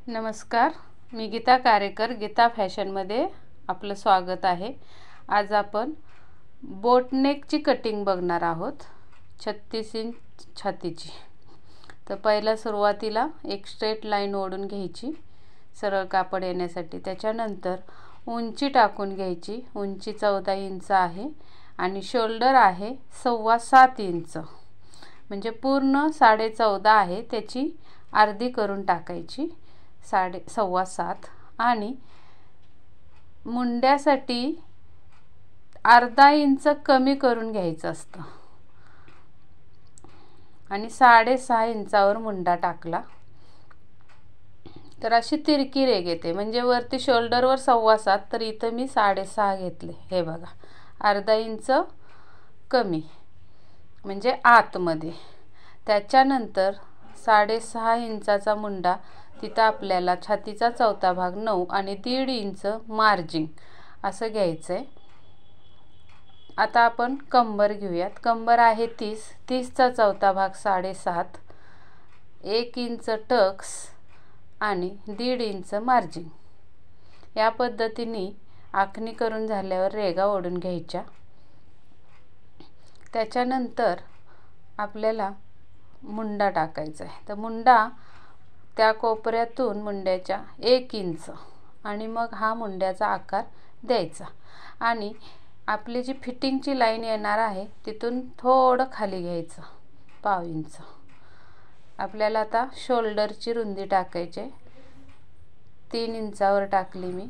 नमस्कार, मी गीता कारेकर, गीता फॅशनमध्ये आपलं स्वागत आहे। आज आपण बोटनेकची कटिंग बघणार आहोत, 36 इंच छातीची। तर पहिला सुरुवातीला एक स्ट्रेट लाईन ओढून घ्यायची सरळ कापड येण्यासाठी। त्याच्यानंतर उंची टाकून घ्यायची। उंची 14 इंच आहे आणि शोल्डर आहे 7.25 इंच, म्हणजे पूर्ण 14.5 आहे, त्याची अर्धी करून टाकायची 7.25। आणि मुंड्यासाठी अर्धा इंच कमी करून घ्यायचं असतं आणि 6.5 इंचावर मुंडा टाकला तर अशी तिरकी रेघ येते। म्हणजे वरती शोल्डरवर 7.25 तर इथं मी 6.5 घेतले। हे बघा, अर्धा इंच कमी म्हणजे आतमध्ये। त्याच्यानंतर 6.5 इंचाचा मुंडा, तिथं आपल्याला छातीचा चौथा भाग 9 आणि 1.5 इंच मार्जिन असं घ्यायचं आहे। आता आपण कंबर घेऊयात। कंबर आहे 30चा चौथा भाग 7.5, 1 इंच टक्स आणि 1.5 इंच मार्जिन। या पद्धतीने आखणी करून झाल्यावर रेघा ओढून घ्यायच्या। त्याच्यानंतर आपल्याला मुंडा टाकायचा आहे। तर मुंडा त्या कोपऱ्यातून मुंड्याच्या 1 इंच आणि मग हा मुंड्याचा आकार द्यायचा। आणि आपली जी फिटिंगची लाईन येणार आहे तिथून थोडं खाली घ्यायचं 1/2 इंच। आपल्याला आता शोल्डरची रुंदी टाकायची, 3 इंचावर टाकली मी।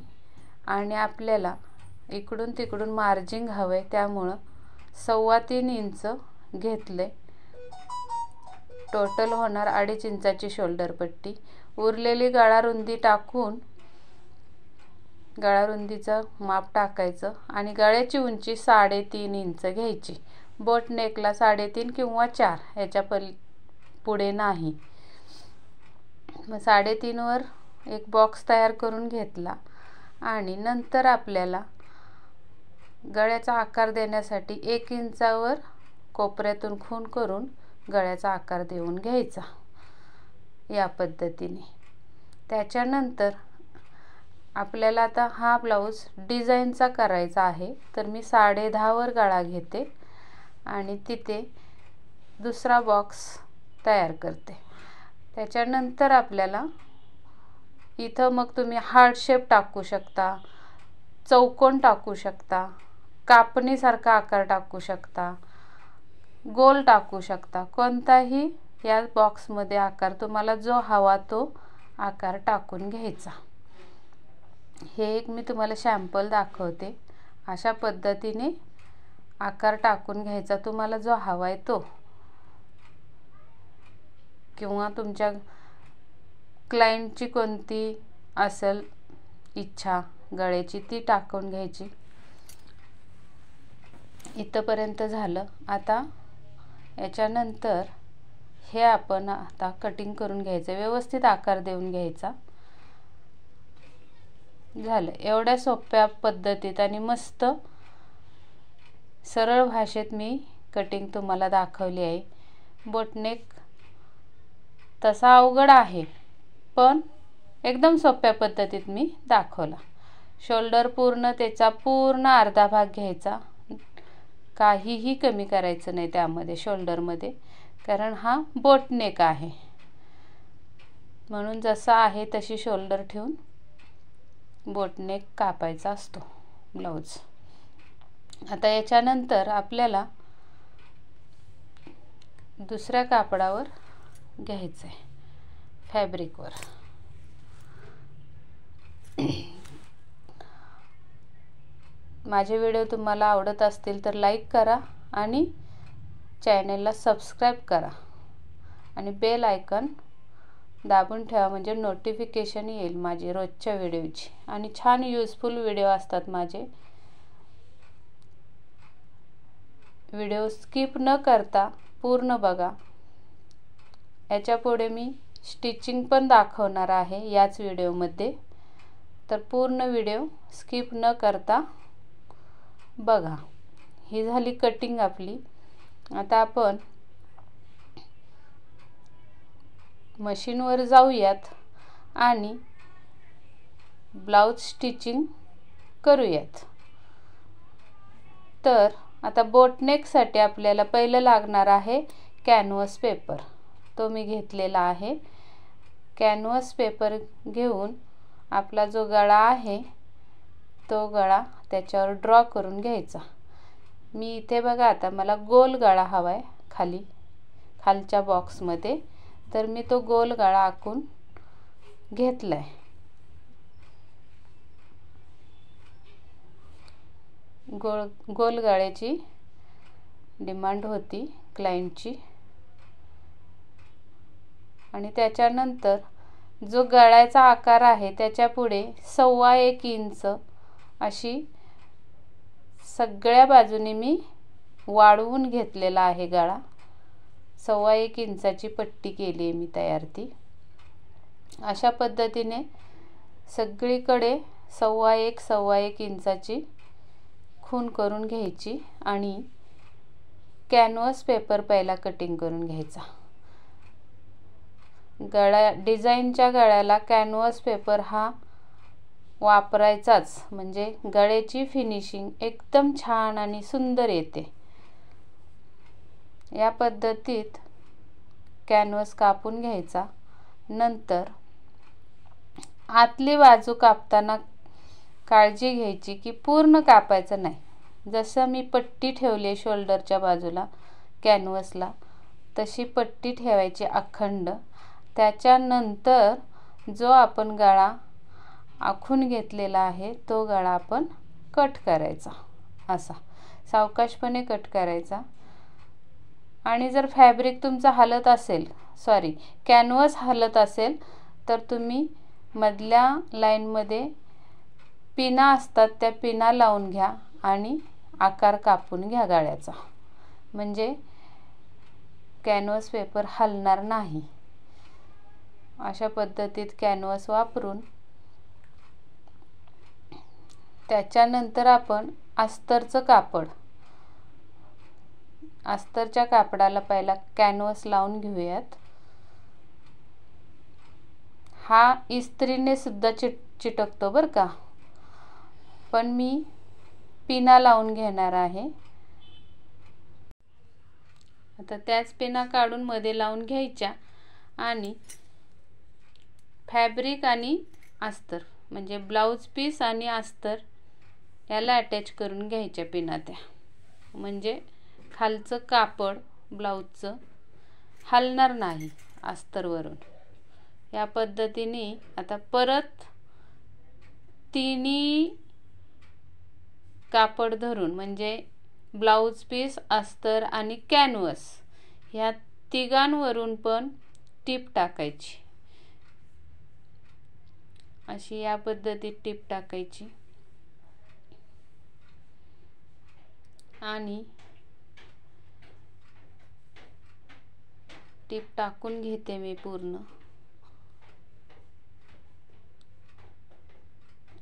आणि आपल्याला इकडून तिकडून मार्जिन हवंय, त्यामुळं 3.25 इंच घेतले। टोटल होणार 2.5 इंचाची शोल्डर पट्टी। उरलेली गळा रुंदी टाकून गळा रुंदीचं माप टाकायचं आणि गळ्याची उंची 3.5 इंच घ्यायची। बोट नेकला 3.5 किंवा 4 ह्याच्या पुढे नाही। मग 3.5 वर एक बॉक्स तयार करून घेतला आणि नंतर आपल्याला गळ्याचा आकार देण्यासाठी 1 इंचावर कोपऱ्यातून खूण करून गळ्याचा आकार देऊन घ्यायचा या पद्धतीने। त्याच्यानंतर आपल्याला आता हा ब्लाऊज डिझाईनचा करायचा आहे, तर मी 10.5 वर गळा घेते आणि तिथे दुसरा बॉक्स तयार करते। त्याच्यानंतर आपल्याला इथं मग तुम्ही हार्ट शेप टाकू शकता, चौकोन टाकू शकता, कापणीसारखा आकार टाकू शकता, गोल टाकू शकता। कोणताही या बॉक्समध्ये आकार तुम्हाला जो हवा तो आकार टाकून घ्यायचा। हे एक मी तुम्हाला सॅम्पल दाखवते। अशा पद्धतीने आकार टाकून घ्यायचा तुम्हाला जो हवाय तो, किंवा तुमच्या क्लायंटची कोणती असेल इच्छा गळ्याची ती टाकून घ्यायची। इथपर्यंत झालं। आता याच्यानंतर हे आपण आता कटिंग करून घ्यायचं, व्यवस्थित आकार देऊन घ्यायचा। झालं। एवढ्या सोप्या पद्धतीत आणि मस्त सरळ भाषेत मी कटिंग तुम्हाला दाखवली आहे। बोटनेक तसा अवघड आहे, पण एकदम सोप्या पद्धतीत मी दाखवला। शोल्डर पूर्ण त्याचा पूर्ण अर्धा भाग घ्यायचा, काहीही कमी करायचं नाही त्यामध्ये शोल्डरमध्ये, कारण हा बोटनेक आहे। म्हणून जसा आहे तशी शोल्डर ठेवून बोटनेक कापायचा असतो ब्लाऊज। आता याच्यानंतर आपल्याला दुसऱ्या कापडावर घ्यायचं आहे, फॅब्रिकवर। माझे व्हिडिओ तुम्हाला आवडत असतील तर लाईक करा आणि चॅनलला सबस्क्राईब करा आणि बेल आयकॉन दाबून ठेवा, म्हणजे नोटिफिकेशन येईल माझे रोजच्या व्हिडिओची। आणि छान यूजफुल व्हिडिओ असतात माझे। व्हिडिओ स्किप न करता पूर्ण बघा। याच्या पुढे मी स्टिचिंग पण दाखवणार आहे याच व्हिडिओमध्ये, तर पूर्ण व्हिडिओ स्किप न करता बघा। ही झाली कटिंग आपली। आता आपण मशीनवर जाऊयात आणि ब्लाऊज स्टिचिंग करूयात। तर आता बोटनेकसाठी आपल्याला पहिलं लागणार आहे कॅनव्हास पेपर। तो मी घेतलेला आहे। कॅनव्हास पेपर घेऊन आपला जो गळा आहे तो गळा त्याच्यावर ड्रॉ करून घ्यायचा। मी इथे बघा आता मला गोल गळा हवाय खालच्या बॉक्समध्ये, तर मी तो गोल गळा आखून घेतलाय। गोल गळ्याची डिमांड होती क्लायंटची। आणि त्याच्यानंतर जो गळ्याचा आकार आहे त्याच्या पुढे 1.25 इंच अशी सगळ्या बाजूने मी वाढवून घेतलेला आहे गळा। 1.25 इंचाची पट्टी केली आहे मी तयार। ती अशा पद्धतीने सगळीकडे 1.25 इंचाची खूण करून घ्यायची आणि कॅनव्हास पेपर पहिला कटिंग करून घ्यायचा। डिझाईनच्या गळ्याला कॅनव्हास पेपर हा वापरायचाच, म्हणजे गळ्याची फिनिशिंग एकदम छान आणि सुंदर येते। या पद्धतीत कॅनव्हास कापून घ्यायचा। नंतर आतली बाजू कापताना काळजी घ्यायची की पूर्ण कापायचं नाही। जसं मी पट्टी ठेवली शोल्डरच्या बाजूला कॅनव्हासला, तशी पट्टी ठेवायची अखंड। त्याच्यानंतर जो आपण गळा आखून घेतलेला आहे तो गळा आपण कट करायचा, असा सावकाशपणे कट करायचा। आणि जर फॅब्रिक तुमचा हलत असेल, कॅनव्हास हलत असेल, तर तुम्ही मधल्या लाईनमध्ये पिना असतात त्या पिना लावून घ्या आणि आकार कापून घ्या गळ्याचा, म्हणजे कॅनव्हास पेपर हलणार नाही। अशा पद्धतीत कॅनव्हास वापरून त्याच्यानंतर आपण अस्तरच्या कापडाला पहिला कॅनव्हास लावून घेऊयात। हा इस्त्रीने सुद्धा चिटकतो बरं का, पण मी पिना लावून घेणार आहे। आता त्याच पिना काढून मध्ये लावून घ्यायच्या आणि फॅब्रिक आणि अस्तर म्हणजे ब्लाऊज पीस आणि अस्तर याला अटॅच करून घ्यायच्या पिना त्या, म्हणजे खालचं कापड ब्लाऊजचं हलणार नाही अस्तरवरून। या पद्धतीने आता परत तिन्ही कापड धरून, म्हणजे ब्लाऊज पीस, अस्तर आणि कॅनव्हास ह्या तिघांवरून पण टीप टाकायची। अशी या पद्धतीत टीप टाकायची आणि टीप टाकून घेते मी पूर्ण।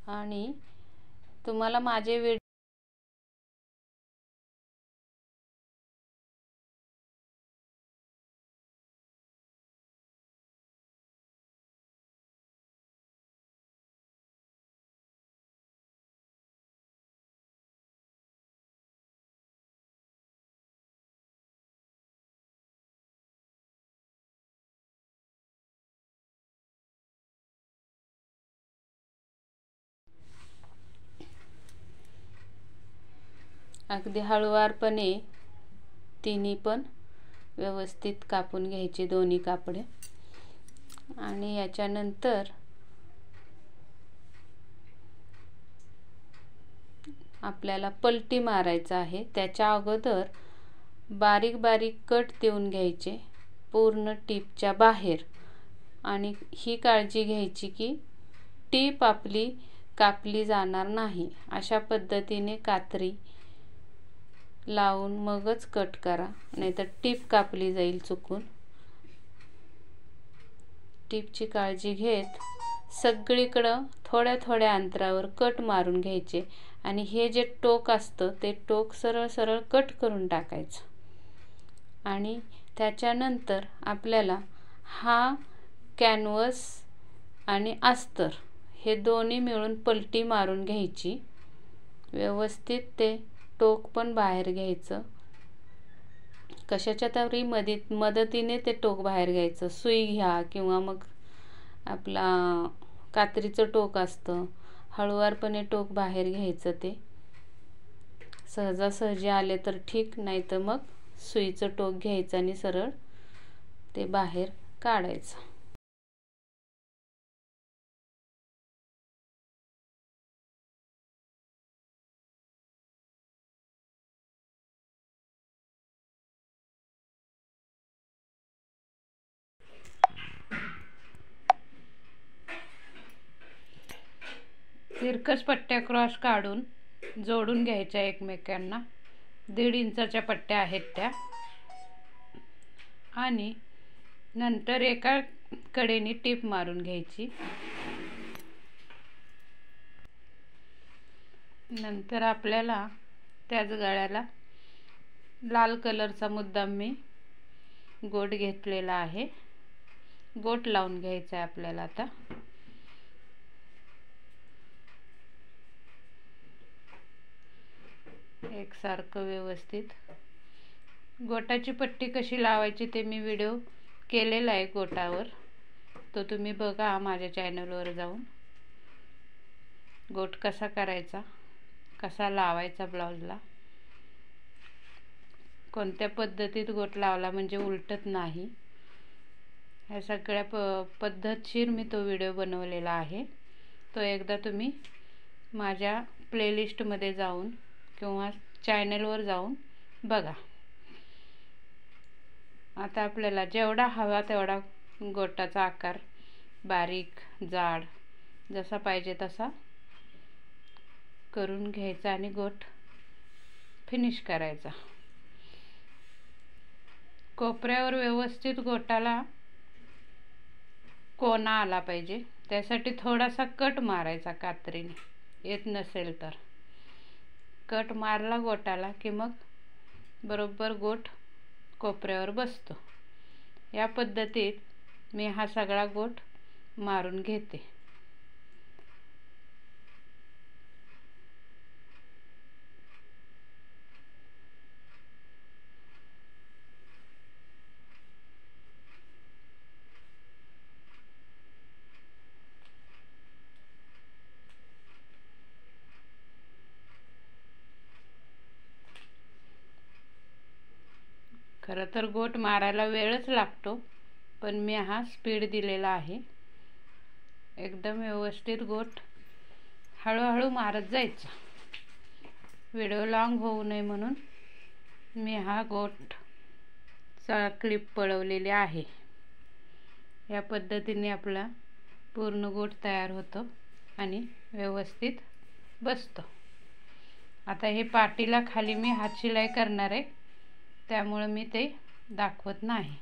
आणि तुम्हाला माझे व्हिडिओ अगदी हळूवारपणे तिन्ही पण व्यवस्थित कापून घ्यायचे दोन्ही कापडे। आणि याच्यानंतर आपल्याला पलटी मारायचा आहे। त्याच्या अगोदर बारीक बारीक कट देऊन घ्यायचे पूर्ण टीपच्या बाहेर, आणि ही काळजी घ्यायची की टीप आपली कापली जाणार नाही। अशा पद्धतीने कात्री लावून मगच कट करा, नाहीतर टीप कापली जाईल चुकून। टीपची काळजी घेत सगळीकडं थोड्या थोड्या अंतरावर कट मारून घ्यायचे आणि हे जे टोक असतं ते टोक सरळ सरळ कट करून टाकायचं। आणि त्याच्यानंतर आपल्याला हा कॅनव्हास आणि अस्तर हे दोन्ही मिळून पलटी मारून घ्यायची. व्यवस्थित ते टोक पण बाहेर घ्यायचं. कशाच्या तरी मदतीने ते टोक बाहेर घ्यायचं. सुई घ्या किंवा मग आपला कात्रीचं टोक असतं, हळूवारपणे टोक बाहेर घ्यायचं. ते सहजासहजी आले तर ठीक, नाही तर मग सुईचं टोक घ्यायचं आणि सरळ ते बाहेर काढायचं. तिरकस पट्ट्या क्रॉस काढून जोडून घ्यायच्या एकमेकांना. 1.5 इंचाच्या पट्ट्या आहेत त्या. आणि नंतर एका कडेने टीप मारून घ्यायची. नंतर आपल्याला त्याच गळ्याला लाल कलरचा मुद्दाम मी गोट घेतलेला आहे. गोट लावून घ्यायचा आहे आपल्याला आता. एकसारखं व्यवस्थित. गोटाची पट्टी कशी लावायची ते मी व्हिडिओ केलेला आहे गोटावर, तो तुम्ही बघा माझ्या चॅनलवर जाऊन. गोट कसा करायचा, कसा लावायचा ब्लाऊजला, कोणत्या पद्धतीत गोट लावला म्हणजे उलटत नाही, ह्या सगळ्या पद्धतशीर मी तो व्हिडिओ बनवलेला आहे. तो एकदा तुम्ही माझ्या प्लेलिस्टमध्ये जाऊन किंवा चॅनलवर जाऊन बघा. आता आपल्याला जेवढा हवा तेवढा गोटाचा आकार, बारीक जाड जसा पाहिजे तसा करून घ्यायचा आणि गोट फिनिश करायचा. कोपऱ्यावर व्यवस्थित गोटाला कोना आला पाहिजे, त्यासाठी थोडासा कट मारायचा कात्रीने. येत नसेल तर कट मारला गोटाला की मग बरोबर गोट कोपऱ्यावर बसतो. या पद्धतीत मी हा सगळा गोट मारून घेते. खरं तर गोट मारायला वेळच लागतो, पण मी हा स्पीड दिलेला आहे. एकदम व्यवस्थित गोट हळूहळू मारत जायचा. व्हिडिओ लॉंग होऊ नये म्हणून मी हा गोटचा क्लिप पळवलेली आहे. या पद्धतीने आपला पूर्ण गोट तयार होतो आणि व्यवस्थित बसतो. आता हे पाटीला खाली मी हात शिलाई करणार आहे, त्यामुळे मी ते दाखवत नाही.